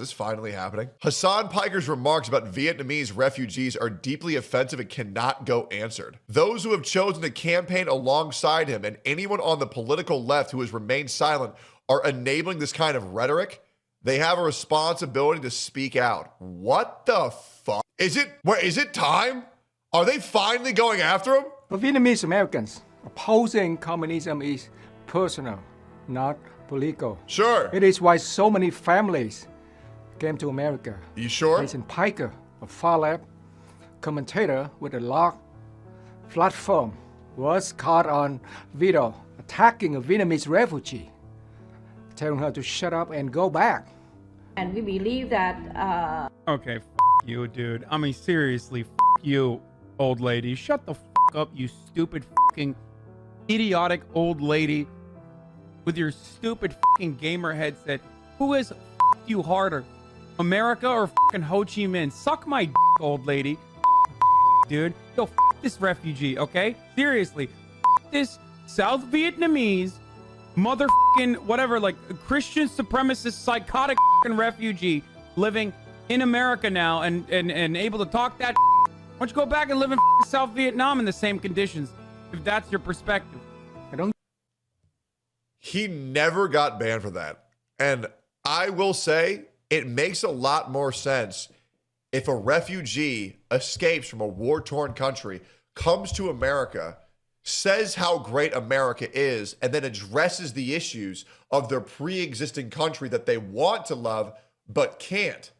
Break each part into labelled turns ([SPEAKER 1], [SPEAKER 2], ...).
[SPEAKER 1] this finally happening? Hasan Piker's remarks about Vietnamese refugees are deeply offensive and cannot go answered. Those who have chosen to campaign alongside him and anyone on the political left who has remained silent are enabling this kind of rhetoric. They have a responsibility to speak out. What the fuck? Is it time? Are they finally going after him?
[SPEAKER 2] For Vietnamese Americans, opposing communism is personal, not political.
[SPEAKER 1] Sure.
[SPEAKER 2] It is why so many families came to America.
[SPEAKER 1] You sure?
[SPEAKER 2] President Piker, a far-left commentator with a large platform, was caught on video attacking a Vietnamese refugee, telling her to shut up and go back.
[SPEAKER 3] And we believe that...
[SPEAKER 4] Okay, you, dude. I mean, seriously, you, old lady. Shut the up, you stupid idiotic old lady with your stupid gamer headset. Who has you harder, America or Ho Chi Minh? Suck my old lady. Dude. Yo, this refugee, okay? Seriously. This South Vietnamese whatever, like Christian supremacist psychotic refugee living in America now and able to talk that. Why don't you go back and live in South Vietnam in the same conditions, if that's your perspective?
[SPEAKER 1] He never got banned for that. And I will say it makes a lot more sense if a refugee escapes from a war-torn country, comes to America, says how great America is, and then addresses the issues of their pre-existing country that they want to love but can't.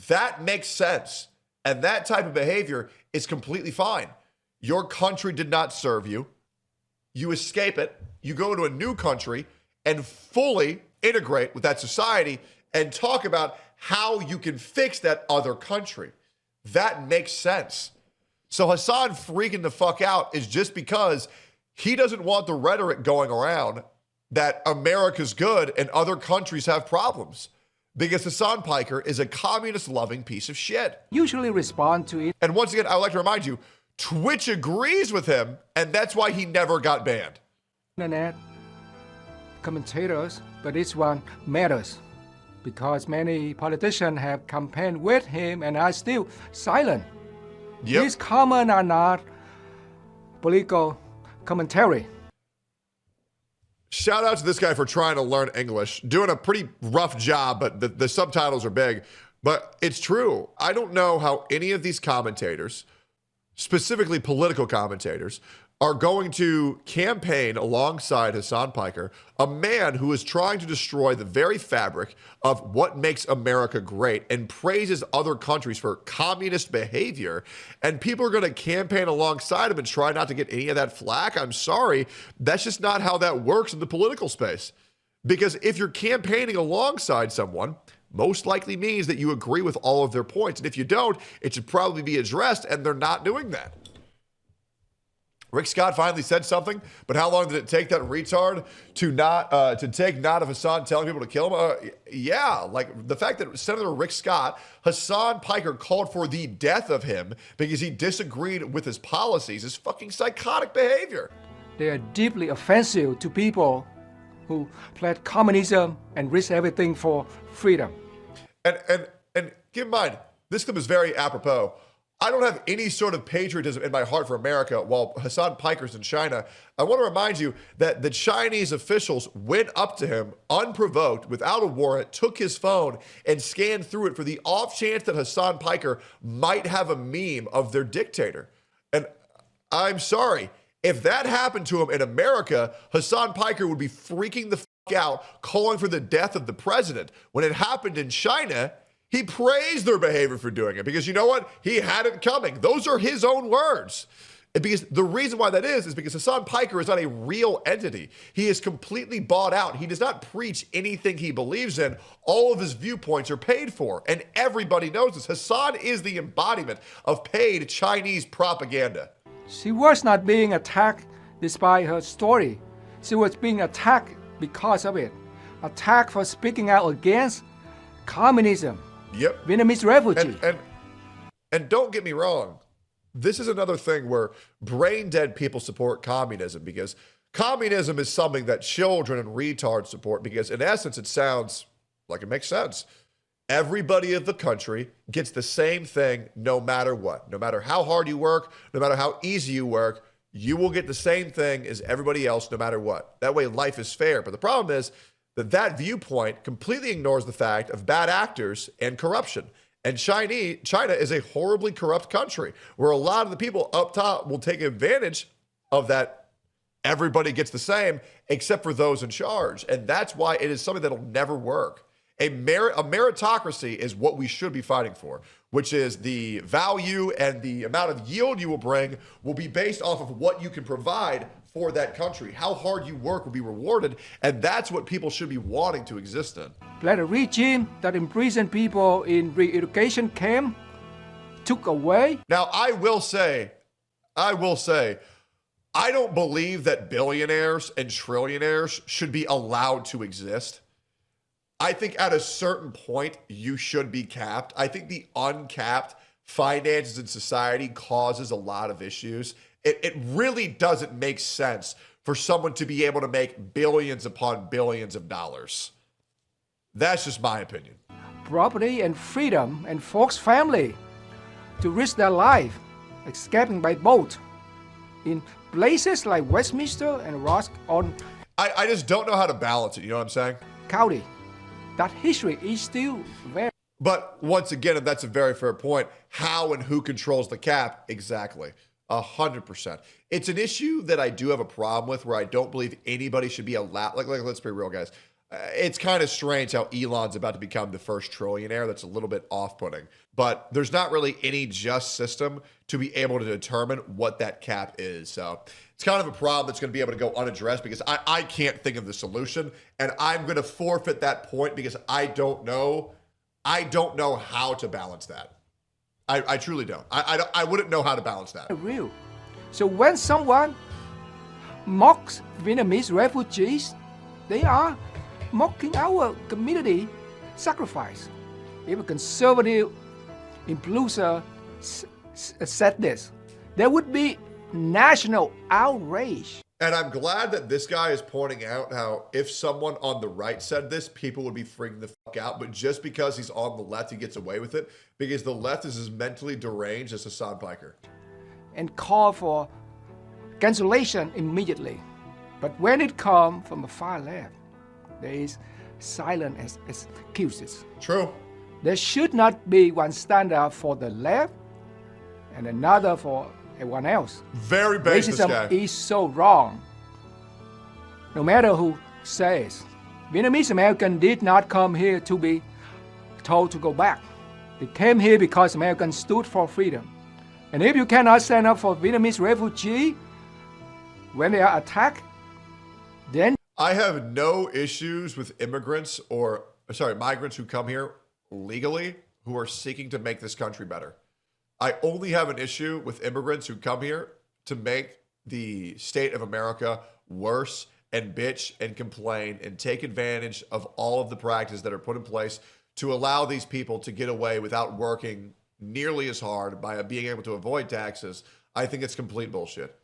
[SPEAKER 1] That makes sense. And that type of behavior is completely fine. Your country did not serve you. You escape it. You go to a new country and fully integrate with that society and talk about how you can fix that other country. That makes sense. So Hasan freaking the fuck out is just because he doesn't want the rhetoric going around that America's good and other countries have problems. Because Hasan Piker is a communist-loving piece of shit.
[SPEAKER 2] Usually respond to it.
[SPEAKER 1] And once again, I would like to remind you, Twitch agrees with him, and that's why he never got banned.
[SPEAKER 2] Internet commentators, but this one matters because many politicians have campaigned with him and are still silent.
[SPEAKER 1] Yep.
[SPEAKER 2] These comments are not political commentary.
[SPEAKER 1] Shout out to this guy for trying to learn English. Doing a pretty rough job, but the subtitles are big. But it's true. I don't know how any of these commentators, specifically political commentators, are going to campaign alongside Hasan Piker, a man who is trying to destroy the very fabric of what makes America great and praises other countries for communist behavior. And people are going to campaign alongside him and try not to get any of that flack. I'm sorry. That's just not how that works in the political space. Because if you're campaigning alongside someone, most likely means that you agree with all of their points. And if you don't, it should probably be addressed, and they're not doing that. Rick Scott finally said something, but how long did it take that retard to take note of Hasan telling people to kill him? Yeah, like the fact that Senator Rick Scott, Hasan Piker called for the death of him because he disagreed with his policies is fucking psychotic behavior.
[SPEAKER 2] They are deeply offensive to people who pledge communism and risk everything for freedom.
[SPEAKER 1] And keep in mind, this clip is very apropos. I don't have any sort of patriotism in my heart for America while Hasan Piker's in China. I want to remind you that the Chinese officials went up to him unprovoked, without a warrant, took his phone and scanned through it for the off chance that Hasan Piker might have a meme of their dictator. And I'm sorry, if that happened to him in America, Hasan Piker would be freaking the fuck out, calling for the death of the president. When it happened in China, he praised their behavior for doing it because you know what? He had it coming. Those are his own words. And because the reason why that is because Hasan Piker is not a real entity. He is completely bought out. He does not preach anything he believes in. All of his viewpoints are paid for. And everybody knows this. Hasan is the embodiment of paid Chinese propaganda.
[SPEAKER 2] She was not being attacked despite her story. She was being attacked because of it. Attacked for speaking out against communism.
[SPEAKER 1] Yep.
[SPEAKER 2] Vietnamese refugee.
[SPEAKER 1] And don't get me wrong. This is another thing where brain dead people support communism because communism is something that children and retards support because in essence it sounds like it makes sense. Everybody of the country gets the same thing no matter what. No matter how hard you work, no matter how easy you work, you will get the same thing as everybody else no matter what. That way life is fair. But the problem is that that viewpoint completely ignores the fact of bad actors and corruption. And China is a horribly corrupt country where a lot of the people up top will take advantage of that. Everybody gets the same except for those in charge. And that's why it is something that'll never work. A meritocracy is what we should be fighting for, which is the value and the amount of yield you will bring will be based off of what you can provide for that country. How hard you work will be rewarded, and that's what people should be wanting to exist in.
[SPEAKER 2] Let a regime that imprisoned people in re-education camp took away.
[SPEAKER 1] Now, I will say, I don't believe that billionaires and trillionaires should be allowed to exist. I think at a certain point, you should be capped. I think the uncapped finances in society causes a lot of issues. It really doesn't make sense for someone to be able to make billions upon billions of dollars. That's just my opinion.
[SPEAKER 2] Property and freedom and folks' family to risk their life escaping by boat in places like Westminster and Ross on
[SPEAKER 1] I just don't know how to balance it. You know what I'm saying?
[SPEAKER 2] County. That history is still very.
[SPEAKER 1] But once again, and that's a very fair point, how and who controls the cap? Exactly. 100%. It's an issue that I do have a problem with where I don't believe anybody should be allowed. Like let's be real, guys. It's kind of strange how Elon's about to become the first trillionaire. That's a little bit off-putting. But there's not really any just system to be able to determine what that cap is. So it's kind of a problem that's going to be able to go unaddressed because I can't think of the solution. And I'm going to forfeit that point because I don't know how to balance that. I truly don't. I wouldn't know how to balance that.
[SPEAKER 2] Real. So when someone mocks Vietnamese refugees, they are mocking our community sacrifice. If a conservative influencer said this, there would be national outrage.
[SPEAKER 1] And I'm glad that this guy is pointing out how if someone on the right said this, people would be freaking the fuck out. But just because he's on the left, he gets away with it because the left is as mentally deranged as Hasan Piker.
[SPEAKER 2] And call for cancellation immediately. But when it comes from the far left, there is silent as excuses.
[SPEAKER 1] True.
[SPEAKER 2] There should not be one standard for the left and another for everyone else.
[SPEAKER 1] Very base, this guy.
[SPEAKER 2] Racism is so wrong. No matter who says, Vietnamese Americans did not come here to be told to go back. They came here because Americans stood for freedom. And if you cannot stand up for Vietnamese refugees when they are attacked, then
[SPEAKER 1] I have no issues with migrants who come here legally who are seeking to make this country better. I only have an issue with immigrants who come here to make the state of America worse and bitch and complain and take advantage of all of the practices that are put in place to allow these people to get away without working nearly as hard by being able to avoid taxes. I think it's complete bullshit.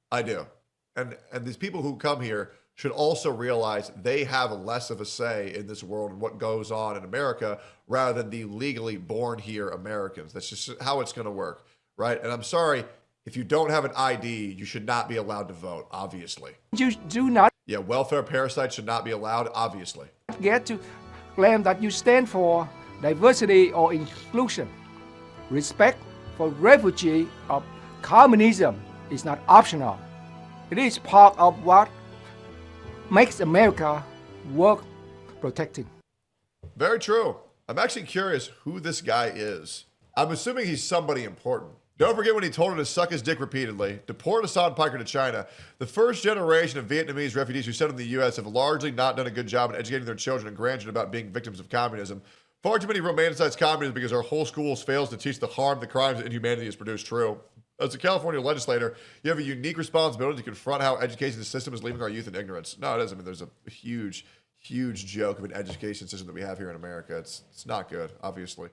[SPEAKER 1] I do. And these people who come here should also realize they have less of a say in this world and what goes on in America rather than the legally born here Americans. That's just how it's going to work, right? And I'm sorry, if you don't have an ID, you should not be allowed to vote, obviously.
[SPEAKER 2] you do not
[SPEAKER 1] Yeah, welfare parasites should not be allowed, obviously.
[SPEAKER 2] get to claim that you stand for diversity or inclusion. Respect for refugee of communism is not optional. It is part of what makes America worth protecting.
[SPEAKER 1] Very true. I'm actually curious who this guy is. I'm assuming he's somebody important. Don't forget when he told her to suck his dick repeatedly, deport Hasan Piker to China. The first generation of Vietnamese refugees who settled in the U.S. have largely not done a good job in educating their children and grandchildren about being victims of communism. Far too many romanticize communism because our whole schools fails to teach the harm, the crimes, and inhumanity has produced. True. As a California legislator, you have a unique responsibility to confront how education system is leaving our youth in ignorance. No, it isn't. I mean, there's a huge joke of an education system that we have here in America. It's not good, obviously.